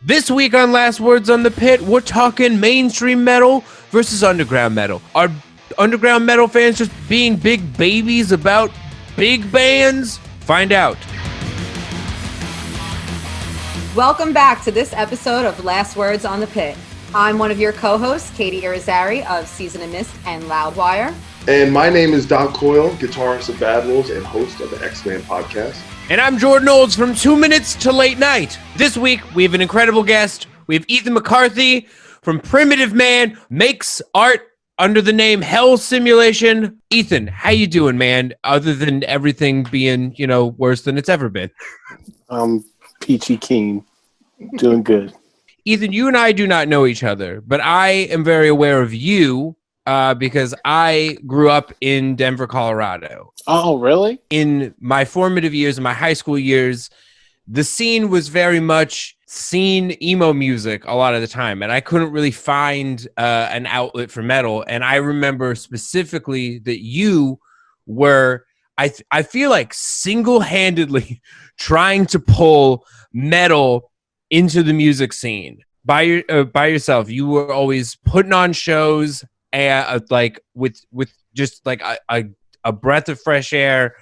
This week on Last Words on the Pit, we're talking mainstream metal versus underground metal. Are underground metal fans just being big babies about big bands? Find out. Welcome back to this episode of Last Words on the Pit. I'm one of your co-hosts, Katy Irizarry of Season of Mist and Loudwire. And my name is Coyle, guitarist of Bad Wolves and host of the X-Man podcast. And I'm Jordan Olds from 2 Minutes to Late Night. This week, we have an incredible guest. We have Ethan McCarthy from Primitive Man, makes art under the name Hell Simulation. Ethan, how you doing, man? Other than everything being, worse than it's ever been. Peachy keen. Doing good. Ethan, you and I do not know each other, but I am very aware of you because I grew up in Denver, Colorado. Oh, really? In my formative years, in my high school years, the scene was very much scene emo music a lot of the time, and I couldn't really find an outlet for metal. And I remember specifically that you were, I feel like, single-handedly trying to pull metal into the music scene by yourself. You were always putting on shows, like with just like a breath of fresh air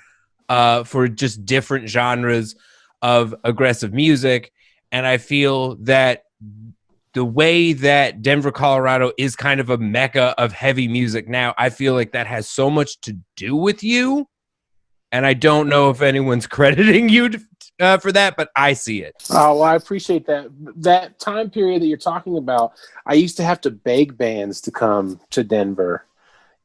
for just different genres of aggressive music. And I feel that the way that Denver, Colorado is kind of a mecca of heavy music now, I feel like that has so much to do with you. And I don't know if anyone's crediting you for that, but I see it. Oh, well, I appreciate that. That time period that you're talking about, I used to have to beg bands to come to Denver,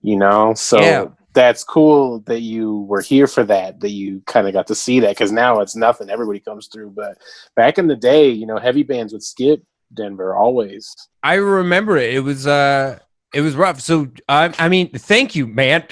So yeah. That's cool that you were here for that you kind of got to see that, because now it's nothing. Everybody comes through. But back in the day, heavy bands would skip Denver always. I remember it. It was rough. So, thank you, man.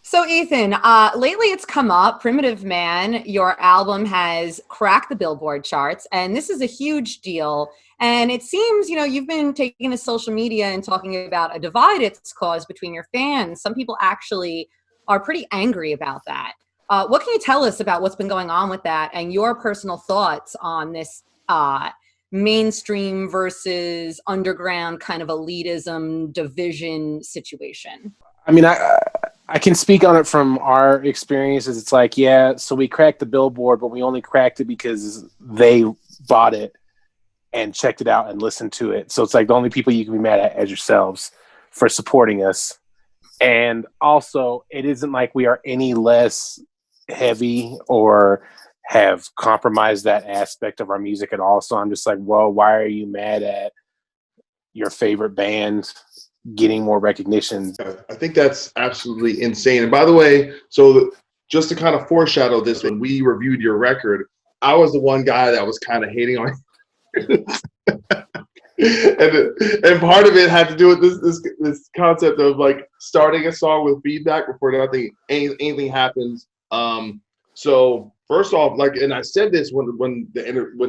So, Ethan, lately it's come up, Primitive Man, your album has cracked the Billboard charts, and this is a huge deal. And it seems, you've been taking to social media and talking about a divide it's caused between your fans. Some people actually are pretty angry about that. What can you tell us about what's been going on with that and your personal thoughts on this mainstream versus underground kind of elitism division situation? I mean, I can speak on it from our experiences. It's like, yeah, so we cracked the Billboard, but we only cracked it because they bought it and checked it out and listened to it. So it's like the only people you can be mad at as yourselves for supporting us. And also, it isn't like we are any less heavy or have compromised that aspect of our music at all. So I'm just like, well, why are you mad at your favorite band getting more recognition? I think that's absolutely insane. And by the way, so just to kind of foreshadow this, when we reviewed your record, I was the one guy that was kind of hating on you. and part of it had to do with this concept of like starting a song with feedback before anything happens. So first off, like, and I said this when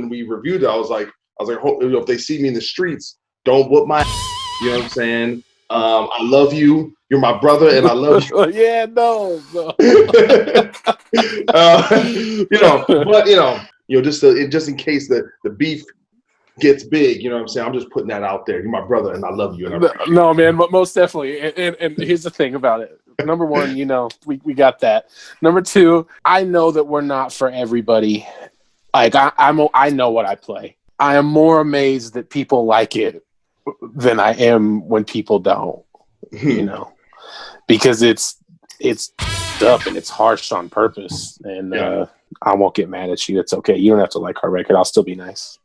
we reviewed it, I was like, if they see me in the streets, don't whoop my, you know what I'm saying? I love you. You're my brother, and I love you. Yeah, no. Just in case the beef gets big, you know what I'm saying? I'm just putting that out there. You're my brother, and I love you. No, man, but most definitely. And here's the thing about it. Number one, we got that. Number two, I know that we're not for everybody. Like I know what I play. I am more amazed that people like it than I am when people don't, because it's up and it's harsh on purpose. And I won't get mad at you. It's okay. You don't have to like our record. I'll still be nice.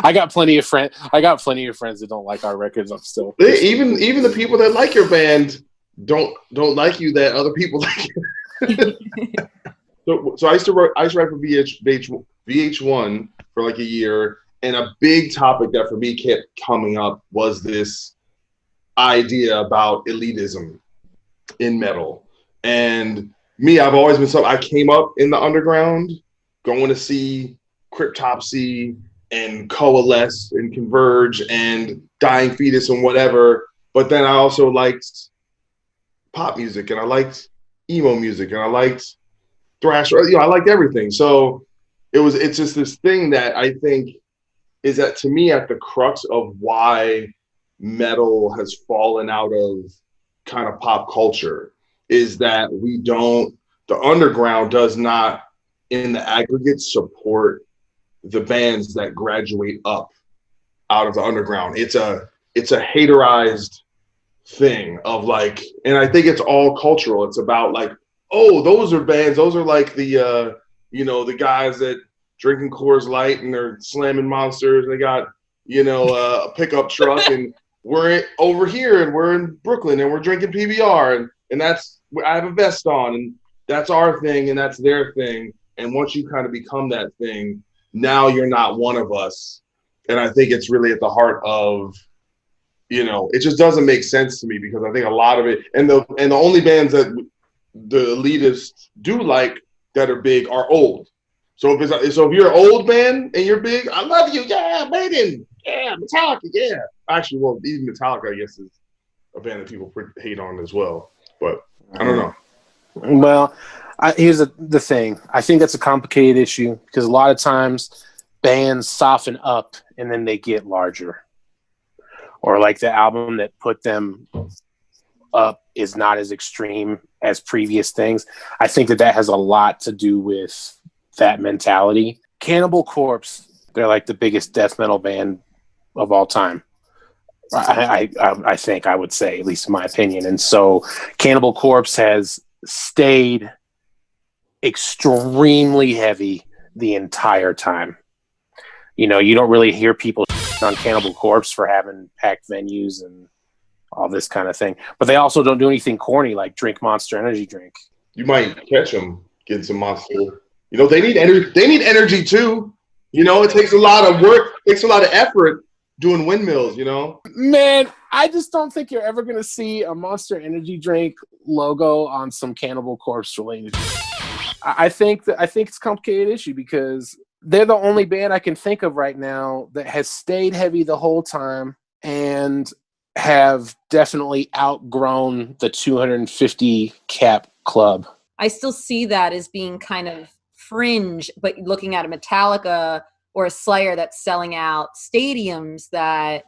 I got plenty of friends that don't like our records. I'm still even the people that like your band don't like you that other people like you. So I used to write for VH1 for like a year. And a big topic that for me kept coming up was this idea about elitism in metal. And me, I've always been I came up in the underground, going to see Cryptopsy and Coalesce and Converge and Dying Fetus and whatever. But then I also liked pop music, and I liked emo music, and I liked thrash. I liked everything. So it's just this thing that I think is that to me at the crux of why metal has fallen out of kind of pop culture is that the underground does not in the aggregate support the bands that graduate up out of the underground. It's a haterized thing of like, and I think it's all cultural. It's about like, oh, those are bands. Those are like the, the guys that drinking Coors Light and they're slamming monsters. And they got, a pickup truck and we're over here and we're in Brooklyn and we're drinking PBR. And that's, I have a vest on and that's our thing and that's their thing. And once you kind of become that thing, now you're not one of us. And I think it's really at the heart of, it just doesn't make sense to me because I think a lot of it, and the only bands that the elitists do like that are big are old. So if you're an old band and you're big, I love you, yeah, Maiden, yeah, Metallica, yeah. Actually, well, even Metallica, I guess, is a band that people hate on as well. But I don't know. Well, here's the thing. I think that's a complicated issue because a lot of times bands soften up and then they get larger. Or like the album that put them up is not as extreme as previous things. I think that has a lot to do with that mentality. Cannibal Corpse, they're like the biggest death metal band of all time. I think I would say, at least in my opinion. And so Cannibal Corpse has stayed extremely heavy the entire time. You don't really hear people on Cannibal Corpse for having packed venues and all this kind of thing. But they also don't do anything corny like drink Monster Energy drink. You might catch them getting some Monster. They need energy. They need energy too. It takes a lot of work. It takes a lot of effort doing windmills. Man, I just don't think you're ever gonna see a Monster Energy drink logo on some Cannibal Corpse related. I think it's a complicated issue because they're the only band I can think of right now that has stayed heavy the whole time and have definitely outgrown the 250 cap club. I still see that as being kind of fringe, but looking at a Metallica or a Slayer that's selling out stadiums, that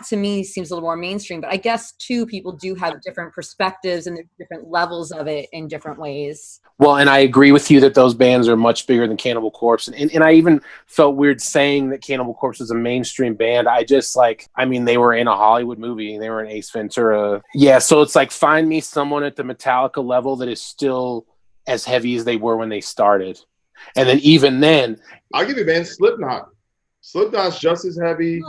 to me seems a little more mainstream. But I guess too, people do have different perspectives and different levels of it in different ways. Well, and I agree with you that those bands are much bigger than Cannibal Corpse. And I even felt weird saying that Cannibal Corpse is a mainstream band. They were in a Hollywood movie. They were in Ace Ventura. Yeah, so it's like find me someone at the Metallica level that is still as heavy as they were when they started. And then even then... I'll give you a band, Slipknot. Slipknot's just as heavy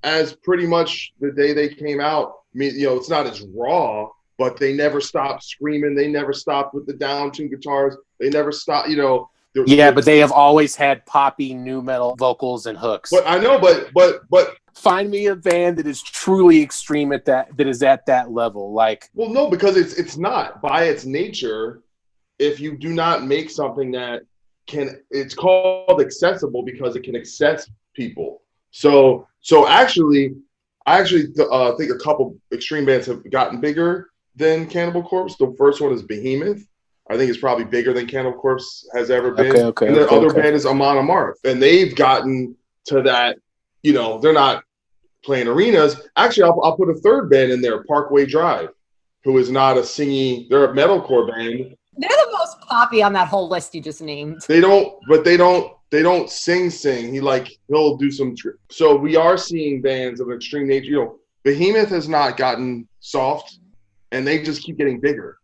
as pretty much the day they came out. I mean, it's not as raw, but they never stopped screaming. They never stopped with the down-tuned guitars. They never stopped, but they have always had poppy nu metal vocals and hooks. But I know, but find me a band that is truly extreme that is at that level. Like, well, no, because it's not by its nature. If you do not make something that it's called accessible because it can access people. So actually, I think a couple extreme bands have gotten bigger than Cannibal Corpse. The first one is Behemoth. I think it's probably bigger than Cannibal Corpse has ever been. And the other band is Amon Amarth. And they've gotten to that, they're not playing arenas. Actually, I'll put a third band in there, Parkway Drive, who is not a singy, they're a metalcore band. They're the most poppy on that whole list you just named. They don't sing. He'll do some. So we are seeing bands of extreme nature. Behemoth has not gotten soft, and they just keep getting bigger.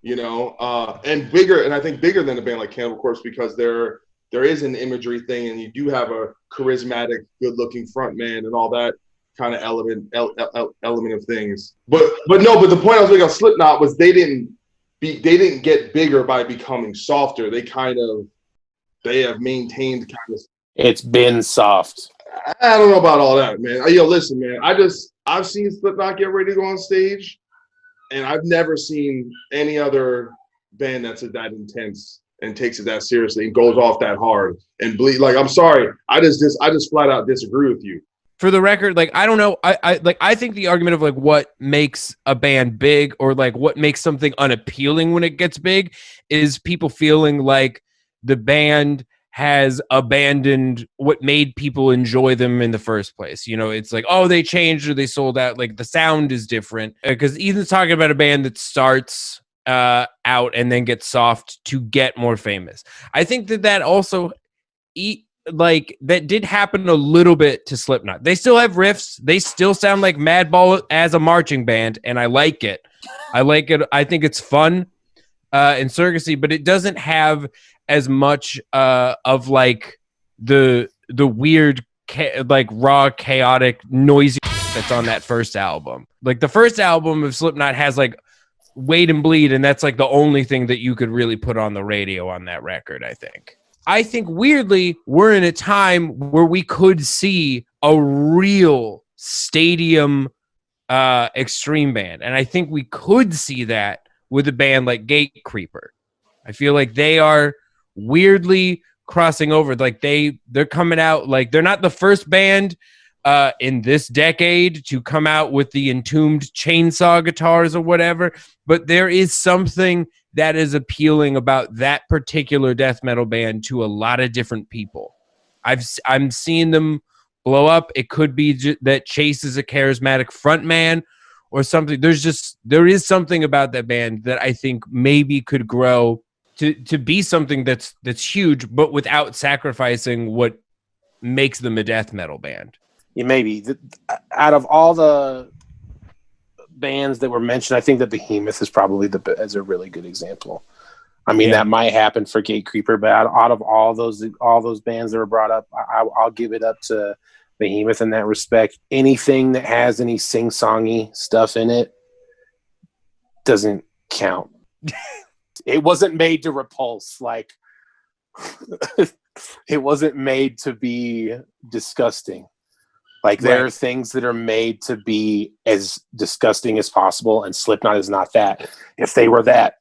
And bigger, and I think bigger than a band like Cannibal Corpse because there is an imagery thing, and you do have a charismatic, good-looking frontman and all that kind of element of things. But the point I was making on Slipknot was they didn't get bigger by becoming softer. They have maintained kind of. It's been soft. I don't know about all that, man. Listen, man. I've seen Slipknot get ready to go on stage, and I've never seen any other band that's that intense and takes it that seriously and goes off that hard and bleed. Like, I'm sorry, I just flat out disagree with you. For the record, I don't know. I think the argument of what makes a band big or what makes something unappealing when it gets big is people feeling like the band has abandoned what made people enjoy them in the first place. You know, it's like, oh, they changed or they sold out. Like the sound is different. Because Ethan's talking about a band that starts out and then gets soft to get more famous. I think that also that did happen a little bit to Slipknot. They still have riffs. They still sound like Madball as a marching band, and I like it. I think it's fun and circusy, but it doesn't have as much of like the weird like raw, chaotic, noisy that's on that first album. Like the first album of Slipknot has like Wait and Bleed, and that's like the only thing that you could really put on the radio on that record, I think weirdly, we're in a time where we could see a real stadium extreme band. And I think we could see that with a band like Gatecreeper. I feel like they are weirdly crossing over. Like they're coming out, like they're not the first band in this decade to come out with the entombed chainsaw guitars or whatever, but there is something that is appealing about that particular death metal band to a lot of different people. I'm seeing them blow up. It could be that Chase is a charismatic frontman or something. There is something about that band that I think maybe could grow to be something that's huge, but without sacrificing what makes them a death metal band. Yeah, maybe. Out of all the bands that were mentioned, I think that Behemoth is probably is a really good example. I mean, that might happen for Gatecreeper, but out of all those bands that were brought up, I'll give it up to Behemoth in that respect. Anything that has any sing-songy stuff in it doesn't count. It wasn't made to repulse. Like, it wasn't made to be disgusting. Like, there are things that are made to be as disgusting as possible, and Slipknot is not that. If they were that,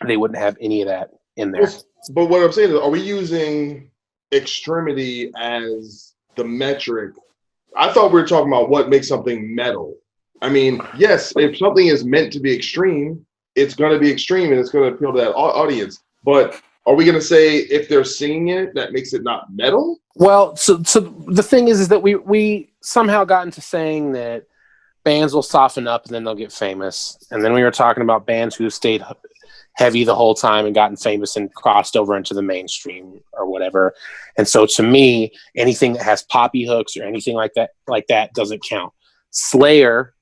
they wouldn't have any of that in there. But what I'm saying is, are we using extremity as the metric? I thought we were talking about what makes something metal. I mean, yes, if something is meant to be extreme, it's going to be extreme and it's going to appeal to that audience. But are we going to say if they're singing it, that makes it not metal? Well, so the thing is that we somehow got into saying that bands will soften up and then they'll get famous. And then we were talking about bands who stayed heavy the whole time and gotten famous and crossed over into the mainstream or whatever. And so to me, anything that has poppy hooks or anything like that doesn't count. Slayer,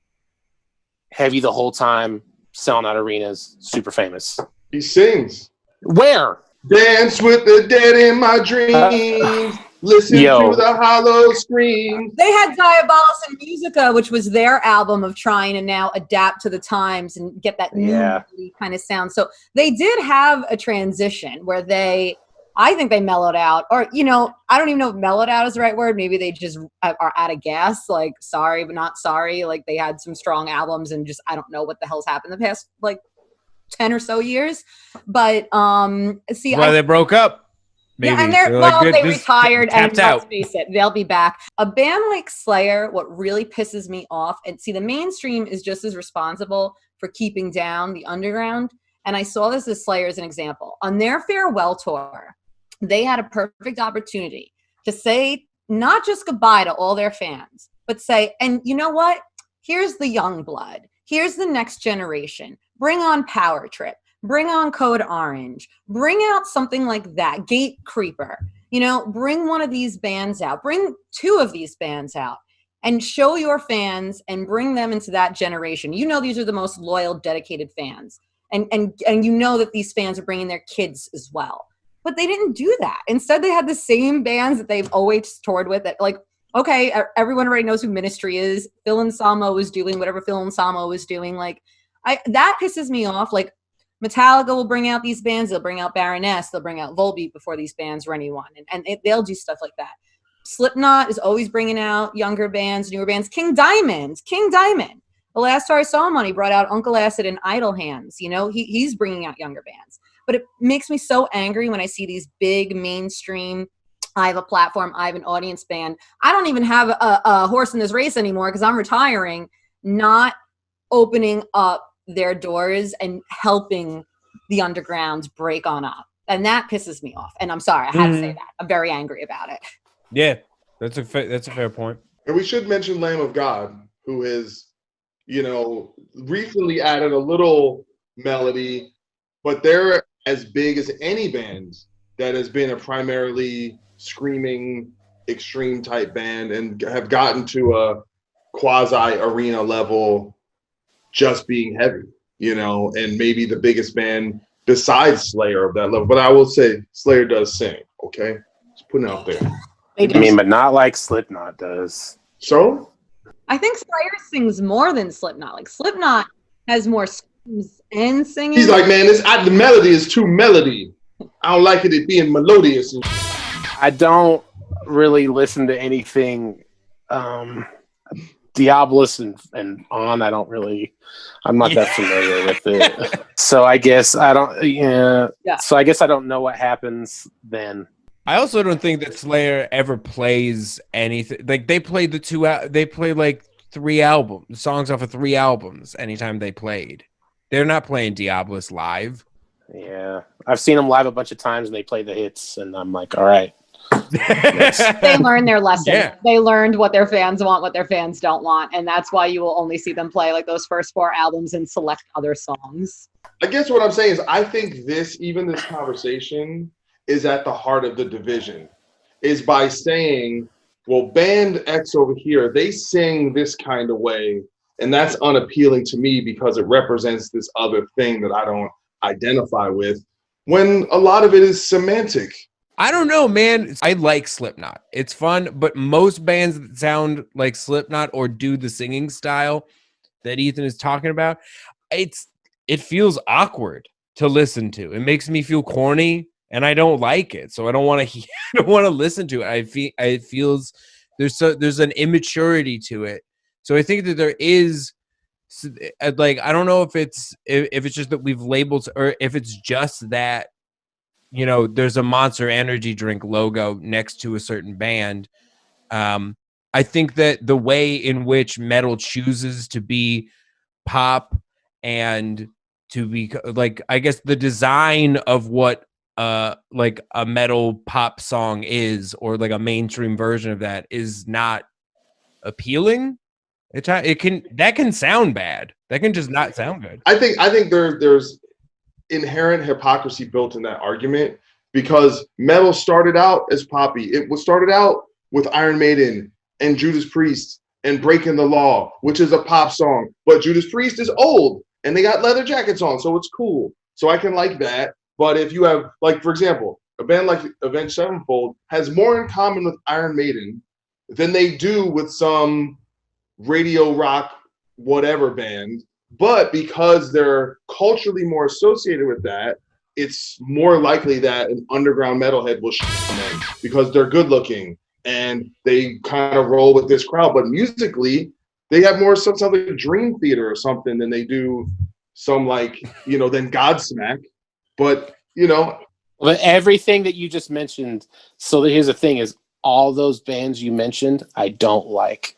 heavy the whole time, selling out arenas, super famous. He sings. Where? Dance with the dead in my dreams. Listen to the hollow screams. They had Diabolus in Musica, which was their album of trying to now adapt to the times and get that new kind of sound. So they did have a transition where I think they mellowed out. Or, I don't even know if mellowed out is the right word. Maybe they just are out of gas. Like, sorry, but not sorry. Like, they had some strong albums and just, I don't know what the hell's happened the past, 10 or so years. But, they broke up. Maybe. Yeah, and they retired, and let's face it, they'll be back. A band like Slayer, what really pisses me off, and see, the mainstream is just as responsible for keeping down the underground, and I saw this as Slayer as an example. On their farewell tour, they had a perfect opportunity to say not just goodbye to all their fans, but say, and you know what? Here's the young blood. Here's the next generation. Bring on Power Trip. Bring on Code Orange. Bring out something like that. Gatecreeper. Bring one of these bands out. Bring two of these bands out and show your fans and bring them into that generation. These are the most loyal, dedicated fans. And that these fans are bringing their kids as well. But they didn't do that. Instead, they had the same bands that they've always toured with. Okay, everyone already knows who Ministry is. Phil Anselmo was doing whatever Phil Anselmo was doing. That pisses me off. Metallica will bring out these bands. They'll bring out Baroness. They'll bring out Volbeat before these bands or anyone. And they'll do stuff like that. Slipknot is always bringing out younger bands, newer bands. King Diamond. The last tour I saw him on, he brought out Uncle Acid and Idle Hands. He's bringing out younger bands. But it makes me so angry when I see these big mainstream, I have a platform, I have an audience band. I don't even have a horse in this race anymore because I'm retiring, not opening up their doors and helping the underground break on up. And that pisses me off. And I'm sorry, I had to say that. I'm very angry about it. Yeah, that's a fair point. And we should mention Lamb of God, who has, recently added a little melody, but they're as big as any band that has been a primarily screaming, extreme type band and have gotten to a quasi arena level just being heavy, and maybe the biggest band besides Slayer of that level. But I will say Slayer does sing, okay? Just putting it out there. But not like Slipknot does. So? I think Slayer sings more than Slipknot. Like Slipknot has more screams and singing. He's like, man, the melody is too melody. I don't like it being melodious. I don't really listen to anything Diabolus and on. I'm not that familiar with it. So I guess I don't. Yeah. So I guess I don't know what happens then. I also don't think that Slayer ever plays anything. Like they play like 3 songs off of 3 albums anytime they played. They're not playing Diabolus live. Yeah, I've seen them live a bunch of times and they play the hits, and I'm like, all right. They learned their lesson. Yeah. They learned what their fans want, what their fans don't want, and that's why you will only see them play like those first 4 albums and select other songs. I guess what I'm saying is I think this conversation is at the heart of the division, is by saying, well, band X over here, they sing this kind of way, and that's unappealing to me because it represents this other thing that I don't identify with, when a lot of it is semantic. I don't know, man. I like Slipknot. It's fun, but most bands that sound like Slipknot or do the singing style that Ethan is talking about, it feels awkward to listen to. It makes me feel corny, and I don't like it. So I don't want to. I don't want to listen to it. It feels there's an immaturity to it. So I think that there is, like, I don't know if it's just that we've labeled, or if it's just that, there's a Monster Energy drink logo next to a certain band. I think that the way in which metal chooses to be pop and to be like, I guess the design of what like a metal pop song is, or like a mainstream version of that, is not appealing. That can sound bad. That can just not sound good. I think there's inherent hypocrisy built in that argument, because metal started out as poppy. It was started out with Iron Maiden and Judas Priest and Breaking the Law, which is a pop song, but Judas Priest is old and they got leather jackets on, so it's cool. So I can like that. But if you have, like, for example, a band like Avenged Sevenfold has more in common with Iron Maiden than they do with some radio rock whatever band, but because they're culturally more associated with that, it's more likely that an underground metalhead will them because they're good looking and they kind of roll with this crowd. But musically, they have more something like Dream Theater or something than they do some, like, than Godsmack. But But everything that you just mentioned. So here's the thing: is all those bands you mentioned, I don't like.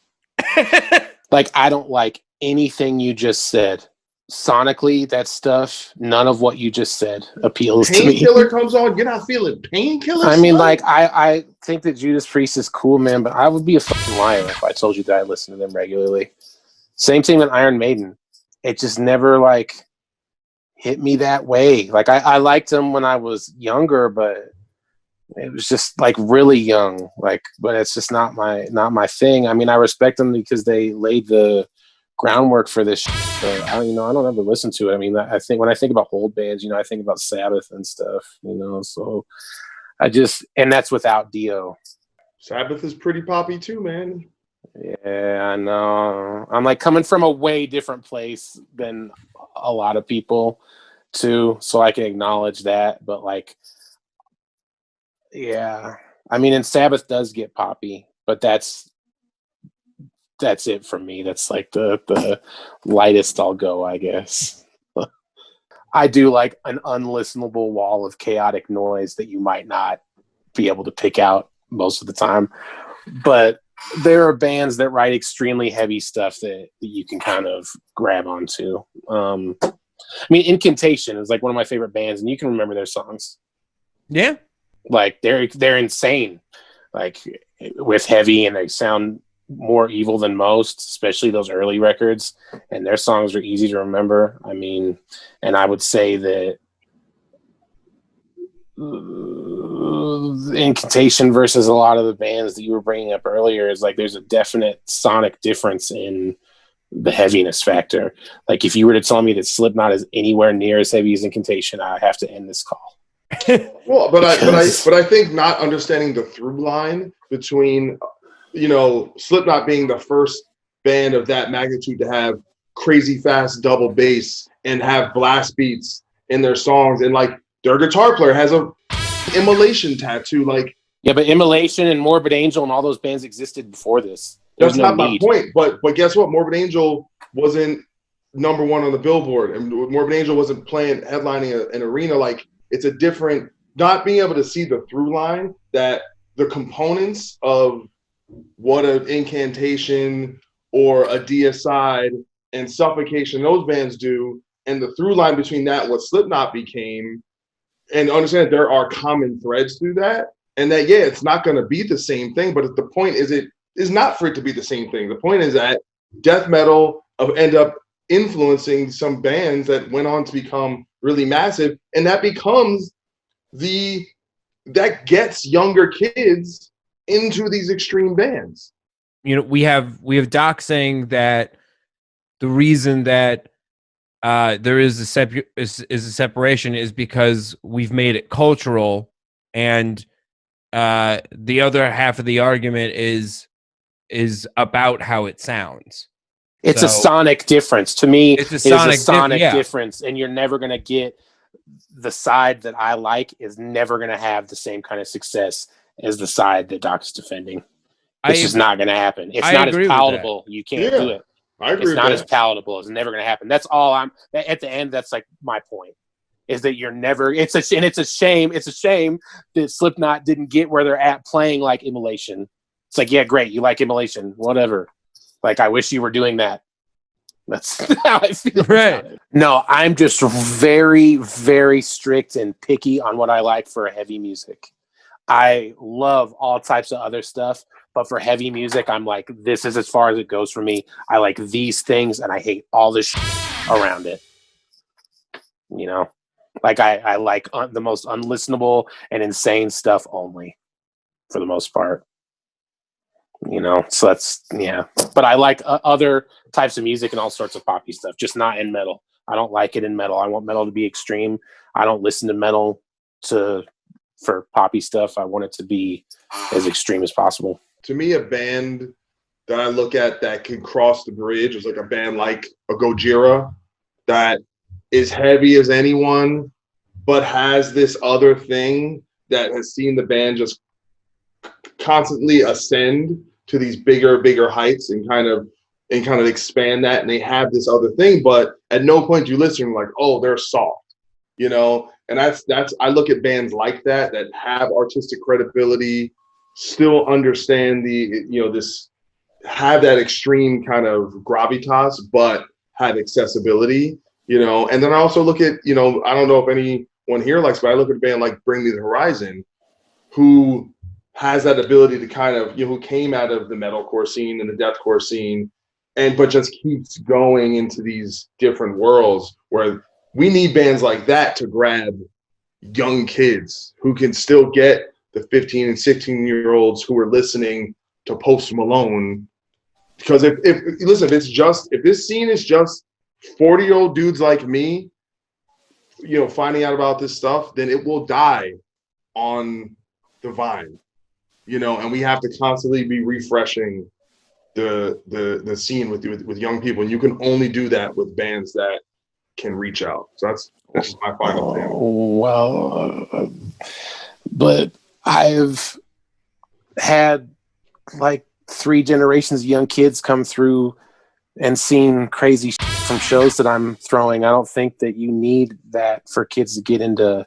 Like, I don't like anything you just said. Sonically, that stuff, none of what you just said appeals to me. Painkiller comes on, you're not feeling Painkiller? I mean, like, I think that Judas Priest is cool, man, but I would be a fucking liar if I told you that I listen to them regularly. Same thing with Iron Maiden. It just never, like, hit me that way. Like, I liked them when I was younger, but it was just, like, really young. Like, but it's just not my thing. I mean, I respect them because they laid the groundwork for this shit, but I don't ever listen to it. I mean, I think when I think about old bands, I think about Sabbath and stuff, so and that's without Dio. Sabbath is pretty poppy too, man. Yeah, I know. I'm, like, coming from a way different place than a lot of people too, so I can acknowledge that. But, like, yeah, I mean, and Sabbath does get poppy, but that's it for me. That's, like, the lightest I'll go, I guess. I do like an unlistenable wall of chaotic noise that you might not be able to pick out most of the time. But there are bands that write extremely heavy stuff that you can kind of grab onto. I mean, Incantation is, like, one of my favorite bands, and you can remember their songs. Yeah. Like they're insane, like with heavy, and they sound more evil than most, especially those early records. And their songs are easy to remember. I mean, and I would say that Incantation versus a lot of the bands that you were bringing up earlier is like there's a definite sonic difference in the heaviness factor. Like if you were to tell me that Slipknot is anywhere near as heavy as Incantation, I have to end this call. Well, but I think not understanding the through line between, Slipknot being the first band of that magnitude to have crazy fast double bass and have blast beats in their songs, and like their guitar player has a Immolation tattoo. Like, yeah, but Immolation and Morbid Angel and all those bands existed before this. That's not my point. But guess what? Morbid Angel wasn't number one on the Billboard, and Morbid Angel wasn't headlining an arena. Like, it's a different, not being able to see the through line, that the components of what an Incantation or a Deicide and Suffocation, those bands do, and the through line between that and what Slipknot became, and understand there are common threads through that, and that, yeah, it's not going to be the same thing, but the point is it is not for it to be the same thing. The point is that death metal end up influencing some bands that went on to become really massive, and that becomes that gets younger kids into these extreme bands. We have Doc saying that the reason that there is a separation is because we've made it cultural, and the other half of the argument is about how it sounds. It's a sonic difference. To me, it's a sonic yeah. difference, and you're never going to get the side that I like is never going to have the same kind of success as the side that Doc is defending. It's just not going to happen. It's not as palatable. You can't do it. I agree. It's not as palatable. It's never going to happen. That's all at the end. That's like my point, is that you're never, it's a shame. It's a shame that Slipknot didn't get where they're at playing like Immolation. It's like, yeah, great. You like Immolation, whatever. Like, I wish you were doing that. That's how I feel. Right. No, I'm just very, very strict and picky on what I like for heavy music. I love all types of other stuff, but for heavy music, I'm like, this is as far as it goes for me. I like these things, and I hate all this around it. Like I like the most unlistenable and insane stuff only, for the most part. So that's, yeah. But I like other types of music and all sorts of poppy stuff, just not in metal. I don't like it in metal. I want metal to be extreme. I don't listen to metal for poppy stuff. I want it to be as extreme as possible. To me, a band that I look at that can cross the bridge is like a band like a Gojira that is heavy as anyone, but has this other thing that has seen the band just constantly ascend to these bigger heights and kind of expand that, and they have this other thing, but at no point do you listen like, oh, they're soft, and that's I look at bands like that have artistic credibility, still understand have that extreme kind of gravitas, but have accessibility, and then I also look at, I don't know if anyone here likes, but I look at a band like Bring Me the Horizon, who has that ability to kind of, who came out of the metalcore scene and the deathcore scene, but just keeps going into these different worlds where we need bands like that to grab young kids who can still get the 15 and 16-year-olds who are listening to Post Malone. Because if this scene is just 40-year-old dudes like me, finding out about this stuff, then it will die on the vine. And we have to constantly be refreshing the scene with young people, and you can only do that with bands that can reach out. So that's just my final thing. Well, but I've had like 3 generations of young kids come through and seen crazy from shows that I'm throwing. I don't think that you need that for kids to get into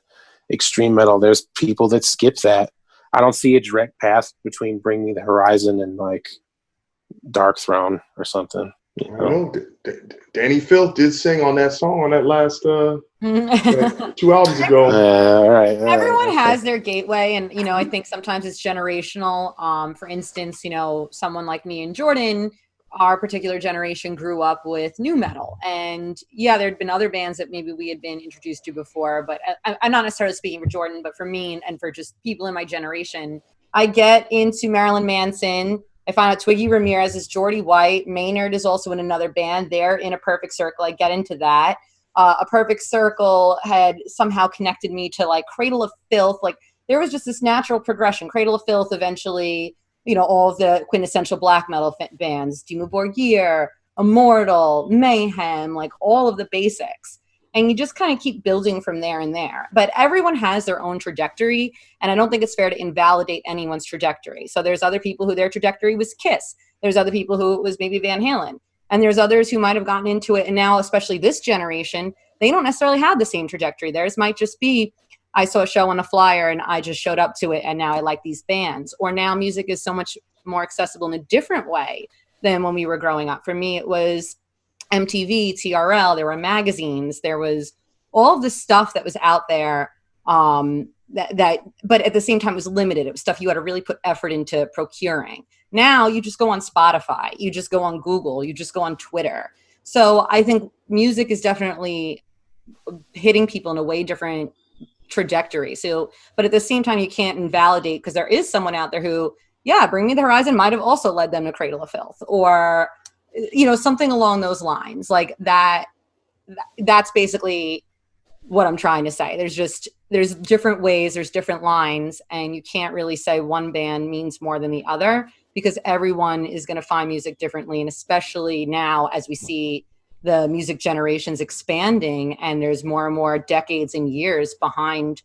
extreme metal. There's people that skip that. I don't see a direct path between Bring Me the Horizon and like Dark Throne or something. I know. Danny Filth did sing on that song on that last 2 albums ago. All right. Everyone has their gateway, and I think sometimes it's generational. For instance, someone like me and Jordan, our particular generation grew up with nu metal, and there'd been other bands that maybe we had been introduced to before, but I'm not necessarily speaking for Jordan, but for me and for just people in my generation. I get into Marilyn Manson. I found out Twiggy Ramirez is Geordie White. Maynard is also in another band. They're in A Perfect Circle. I get into that. A Perfect Circle had somehow connected me to like Cradle of Filth. Like there was just this natural progression. Cradle of Filth eventually, all of the quintessential black metal bands, Dimmu Borgir, Immortal, Mayhem, like all of the basics. And you just kind of keep building from there and there. But everyone has their own trajectory, and I don't think it's fair to invalidate anyone's trajectory. So there's other people who their trajectory was Kiss. There's other people who it was maybe Van Halen. And there's others who might have gotten into it, and now, especially this generation, they don't necessarily have the same trajectory. Theirs might just be, I saw a show on a flyer and I just showed up to it, and now I like these bands. Or now music is so much more accessible in a different way than when we were growing up. For me, it was MTV, TRL, there were magazines, there was all of the stuff that was out there but at the same time it was limited. It was stuff you had to really put effort into procuring. Now you just go on Spotify, you just go on Google, you just go on Twitter. So I think music is definitely hitting people in a way different trajectory. So, but at the same time, you can't invalidate, because there is someone out there who, Bring Me the Horizon might have also led them to Cradle of Filth, or something along those lines. Like that. That's basically what I'm trying to say. There's different ways, there's different lines, and you can't really say one band means more than the other, because everyone is going to find music differently. And especially now, as we see the music generations expanding, and there's more and more decades and years behind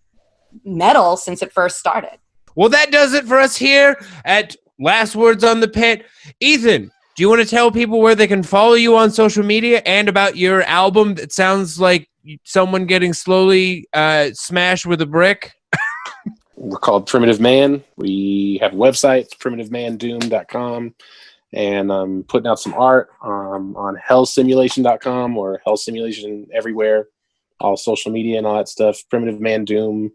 metal since it first started. Well, that does it for us here at Last Words on the Pit. Ethan, do you want to tell people where they can follow you on social media and about your album that sounds like someone getting slowly smashed with a brick? We're called Primitive Man. We have a website, primitivemandoom.com, and I'm putting out some art on hellsimulation.com or Hell Simulation everywhere, all social media and all that stuff. Primitive Man Doom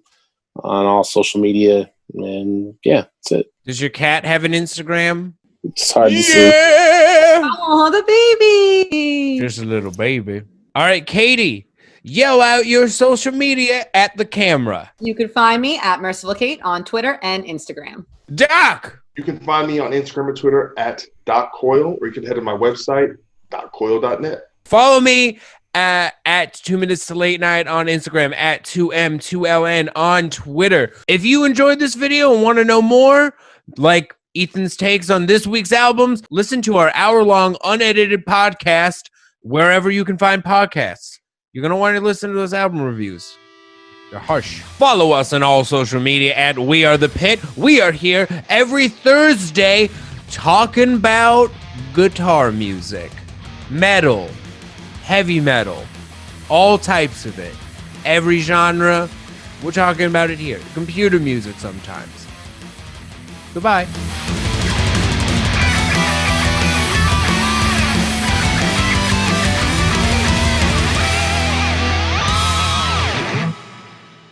on all social media, and that's it. Does your cat have an Instagram? It's hard to see. Oh, the baby. Just a little baby. All right, Katy, yell out your social media at the camera. You can find me at Merciful Kate on Twitter and Instagram. Doc! You can find me on Instagram and Twitter at Coyle, or you can head to my website, coyle.net. Follow me at 2 Minutes to Late Night on Instagram, at 2M2LN on Twitter. If you enjoyed this video and want to know more, like Ethan's takes on this week's albums, listen to our hour-long unedited podcast wherever you can find podcasts. You're going to want to listen to those album reviews. They're harsh. Follow us on all social media at We Are The Pit. We are here every Thursday talking about guitar music, metal, heavy metal, all types of it. Every genre, we're talking about it here. Computer music sometimes. Goodbye.